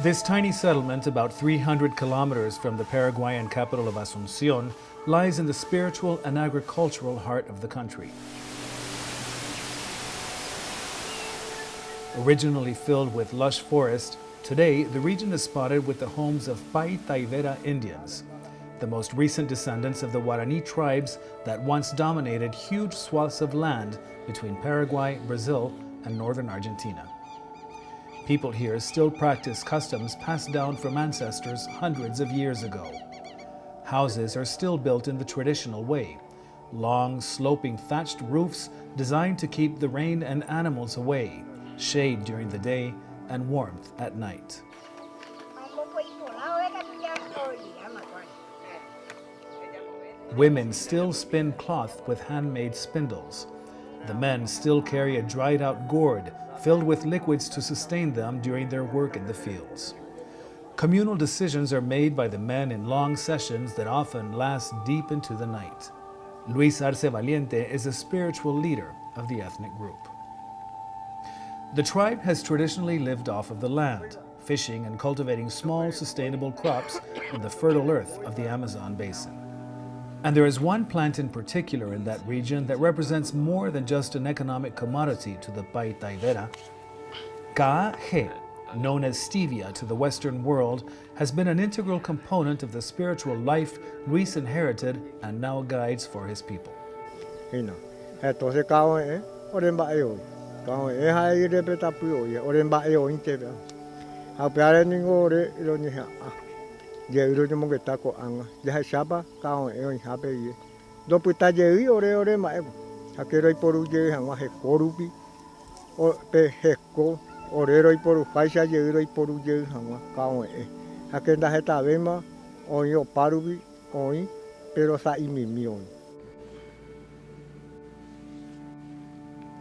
This tiny settlement, about 300 kilometers from the Paraguayan capital of Asunción, lies in the spiritual and agricultural heart of the country. Originally filled with lush forest, today the region is spotted with the homes of Pai Taivera Indians, the most recent descendants of the Guarani tribes that once dominated huge swaths of land between Paraguay, Brazil, and northern Argentina. People here still practice customs passed down from ancestors hundreds of years ago. Houses are still built in the traditional way, long, sloping thatched roofs designed to keep the rain and animals away, shade during the day, and warmth at night. Women still spin cloth with handmade spindles. The men still carry a dried-out gourd filled with liquids to sustain them during their work in the fields. Communal decisions are made by the men in long sessions that often last deep into the night. Luis Arce Valiente is a spiritual leader of the ethnic group. The tribe has traditionally lived off of the land, fishing and cultivating small, sustainable crops in the fertile earth of the Amazon basin. And there is one plant in particular in that region that represents more than just an economic commodity to the Pai Taivera. Ka'ahe, known as Stevia to the Western world, has been an integral component of the spiritual life Luis inherited and now guides for his people.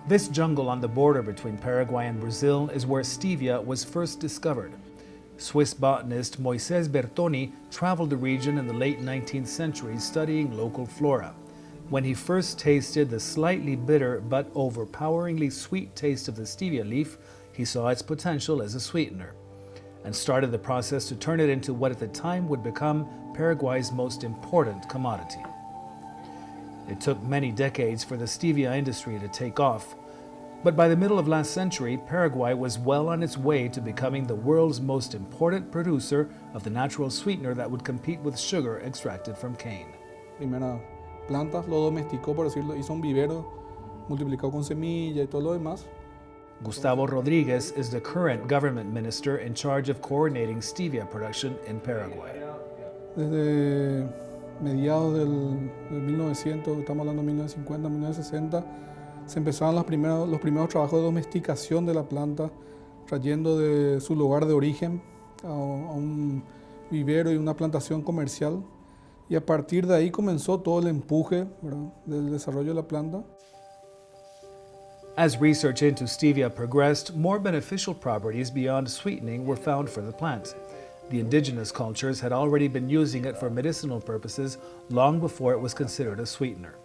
This jungle on the border between Paraguay and Brazil is where Stevia was first discovered. Swiss botanist Moisés Bertoni traveled the region in the late 19th century studying local flora. When he first tasted the slightly bitter but overpoweringly sweet taste of the stevia leaf, he saw its potential as a sweetener and started the process to turn it into what at the time would become Paraguay's most important commodity. It took many decades for the stevia industry to take off, but by the middle of last century, Paraguay was well on its way to becoming the world's most important producer of the natural sweetener that would compete with sugar extracted from cane. Primera planta, lo domesticó, por decirlo, hizo un vivero, multiplicó con semilla y todo lo demás. Gustavo Rodriguez is the current government minister in charge of coordinating stevia production in Paraguay. Desde mediados del 1900, estamos hablando de 1950, 1960, se empezaron los primeros trabajos de domesticación de la planta, trayendo de su lugar de origen a un vivero y una plantación comercial. Y a partir de ahí comenzó todo el empuje, ¿verdad?, del desarrollo de la planta. As research into stevia progressed, more beneficial properties beyond sweetening were found for the plant. The indigenous cultures had already been using it for medicinal purposes long before it was considered a sweetener.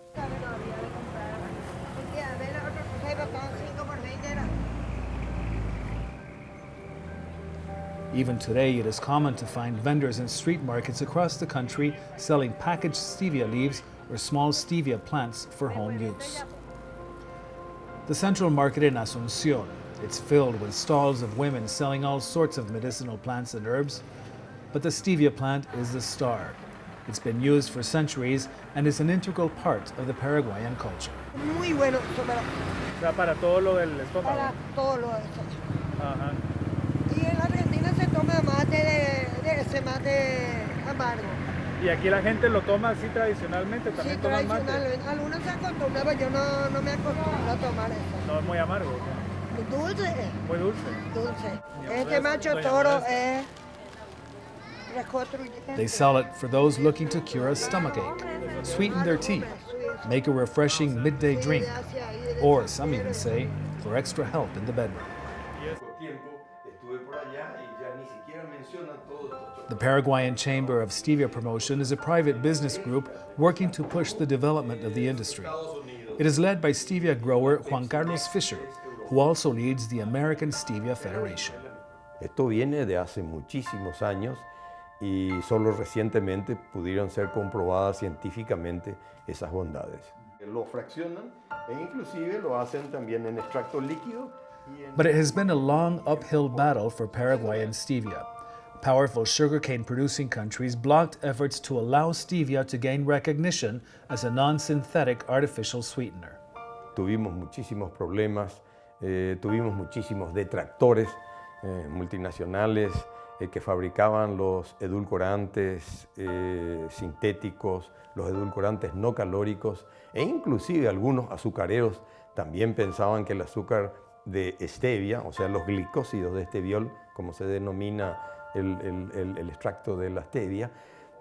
Even today, it is common to find vendors in street markets across the country selling packaged stevia leaves or small stevia plants for home use. The central market in Asunción, it's filled with stalls of women selling all sorts of medicinal plants and herbs, but the stevia plant is the star. It's been used for centuries and is an integral part of the Paraguayan culture. Muy bueno, para todo lo del estómago. para todo lo de eso. Ajá. Y en la Argentina se toma mate de ese mate amargo. Y aquí la gente lo toma así tradicionalmente, Sí, también toman mate. tradicionalmente. Algunos se acostumbran, pero yo no me acostumbro a tomar eso. No es muy amargo, Dulce, muy dulce. dulce. Este macho toro es reconstruyente. They sell it for those looking to cure a stomachache, sweeten their tea, make a refreshing midday drink, or some even say, for extra help in the bedroom. The Paraguayan Chamber of Stevia Promotion is a private business group working to push the development of the industry. It is led by stevia grower Juan Carlos Fisher, who also leads the American Stevia Federation. Esto viene de hace muchísimos años y solo recientemente pudieron ser comprobadas científicamente esas bondades. Lo fraccionan e inclusive lo hacen también en extracto líquido. But it has been a long uphill battle for Paraguayan stevia. Powerful sugarcane producing countries blocked efforts to allow stevia to gain recognition as a non-synthetic artificial sweetener. Tuvimos muchísimos problemas, tuvimos muchísimos detractores multinacionales que fabricaban los edulcorantes sintéticos, los edulcorantes no calóricos e inclusive algunos azucareros también pensaban que el azúcar de stevia, o sea los glicósidos de esteviol, como se denomina el extracto de la stevia,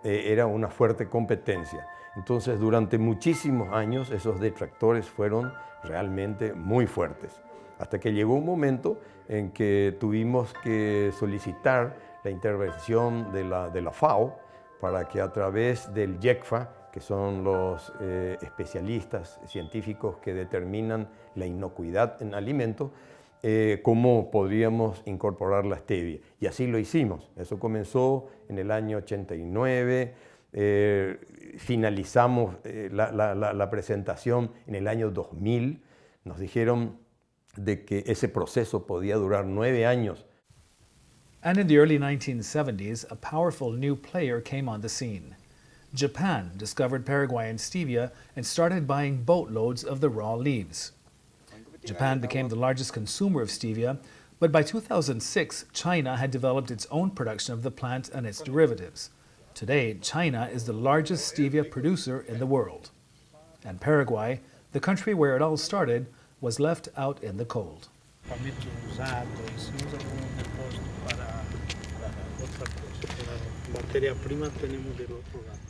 era una fuerte competencia. Entonces durante muchísimos años esos detractores fueron realmente muy fuertes, hasta que llegó un momento en que tuvimos que solicitar la intervención de la FAO para que a través del YECFA, que son los especialistas científicos que determinan la inocuidad en alimentos, cómo podríamos incorporar la stevia. Y así lo hicimos. Eso comenzó en el año 89, finalizamos la presentación en el año 2000. Nos dijeron de que ese proceso podía durar 9 años. And in the early 1970s, a powerful new player came on the scene. Japan discovered Paraguayan stevia and started buying boatloads of the raw leaves. Japan became the largest consumer of stevia, but by 2006, China had developed its own production of the plant and its derivatives. Today, China is the largest stevia producer in the world. And Paraguay, the country where it all started, was left out in the cold.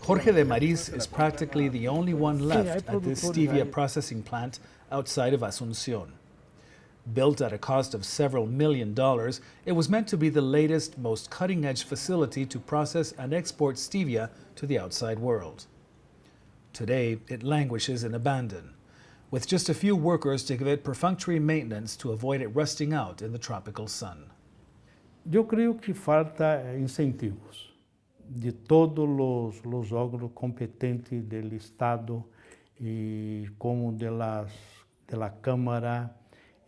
Jorge de Maris is practically the only one left at this stevia processing plant outside of Asunción. Built at a cost of several $1 million, it was meant to be the latest, most cutting-edge facility to process and export stevia to the outside world. Today, it languishes in abandon, with just a few workers to give it perfunctory maintenance to avoid it rusting out in the tropical sun. Eu creio que falta incentivos de todos os órgãos competentes do Estado e como de la Câmara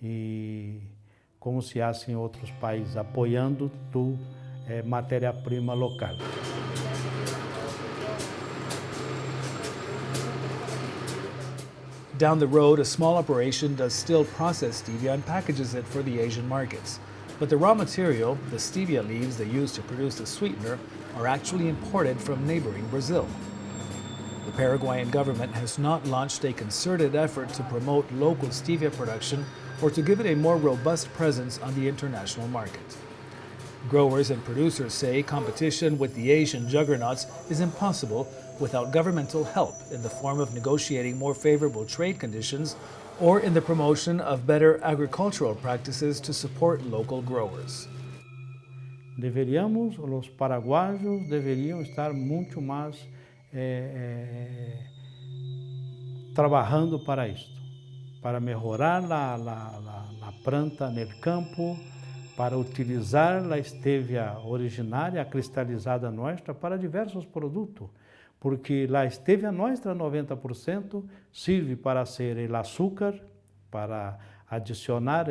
e como se hace em outros países, apoiando matéria-prima local. Down the road, a small operation does still process stevia and packages it for the Asian markets. But the raw material, the stevia leaves they use to produce the sweetener, are actually imported from neighboring Brazil. The Paraguayan government has not launched a concerted effort to promote local stevia production or to give it a more robust presence on the international market. Growers and producers say competition with the Asian juggernauts is impossible without governmental help in the form of negotiating more favorable trade conditions or in the promotion of better agricultural practices to support local growers. Os paraguaios deveriam estar muito mais trabalhando para isto, para melhorar a planta no campo, para utilizar a stevia originária, a cristalizada nossa, para diversos produtos, porque a stevia nossa, 90%, serve para ser o açúcar, para adicionar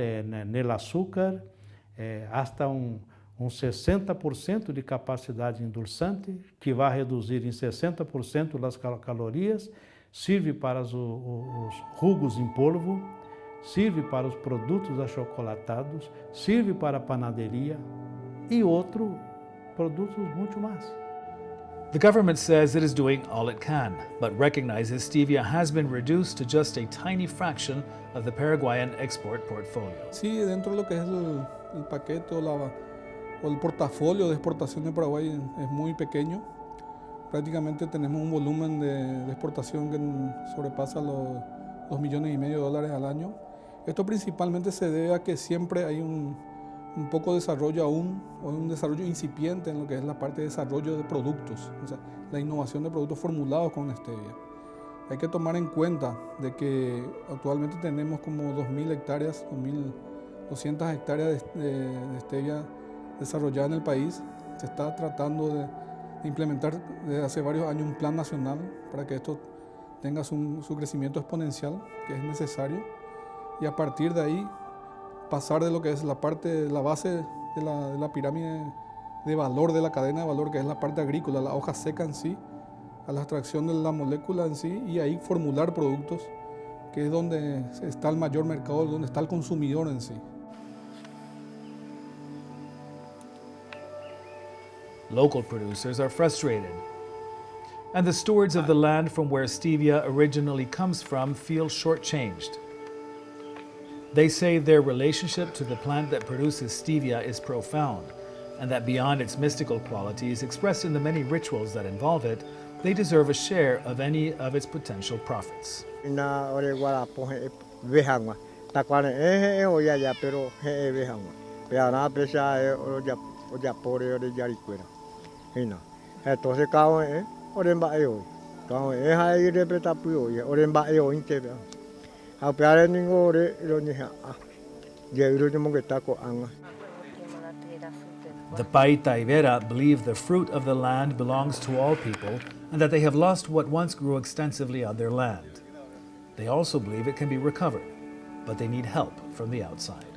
no açúcar, hasta 60% de capacidade endulçante, que vai reduzir em 60% as calorias, serve para os jugos em polvo, serve para os produtos achocolatados, serve para a panaderia e outros produtos muito mais. The government says it is doing all it can, but recognizes stevia has been reduced to just a tiny fraction of the Paraguayan export portfolio. Sí, dentro de lo que es el paquete o el portafolio de exportación de Paraguay es muy pequeño. Prácticamente tenemos un volumen de exportación que sobrepasa los $2,5 millones al año. Esto principalmente se debe a que siempre hay un poco de desarrollo aún, o un desarrollo incipiente en lo que es la parte de desarrollo de productos, o sea, la innovación de productos formulados con stevia. Hay que tomar en cuenta de que actualmente tenemos como 2.000 hectáreas, 2.200 hectáreas de stevia desarrollada en el país. Se está tratando de implementar desde hace varios años un plan nacional para que esto tenga su crecimiento exponencial, que es necesario, y a partir de ahí pasar de lo que es la base de la pirámide de valor de la cadena de valor, que es la parte agrícola, la hoja seca en sí, a la extracción de la molécula en sí, y ahí formular productos, que es donde está el mayor mercado, donde está el consumidor en sí. Local producers are frustrated, and the stewards of the land from where stevia originally comes from feel shortchanged. They say their relationship to the plant that produces stevia is profound, and that beyond its mystical qualities expressed in the many rituals that involve it, they deserve a share of any of its potential profits. The Paita Ibera believe the fruit of the land belongs to all people and that they have lost what once grew extensively on their land. They also believe it can be recovered, but they need help from the outside.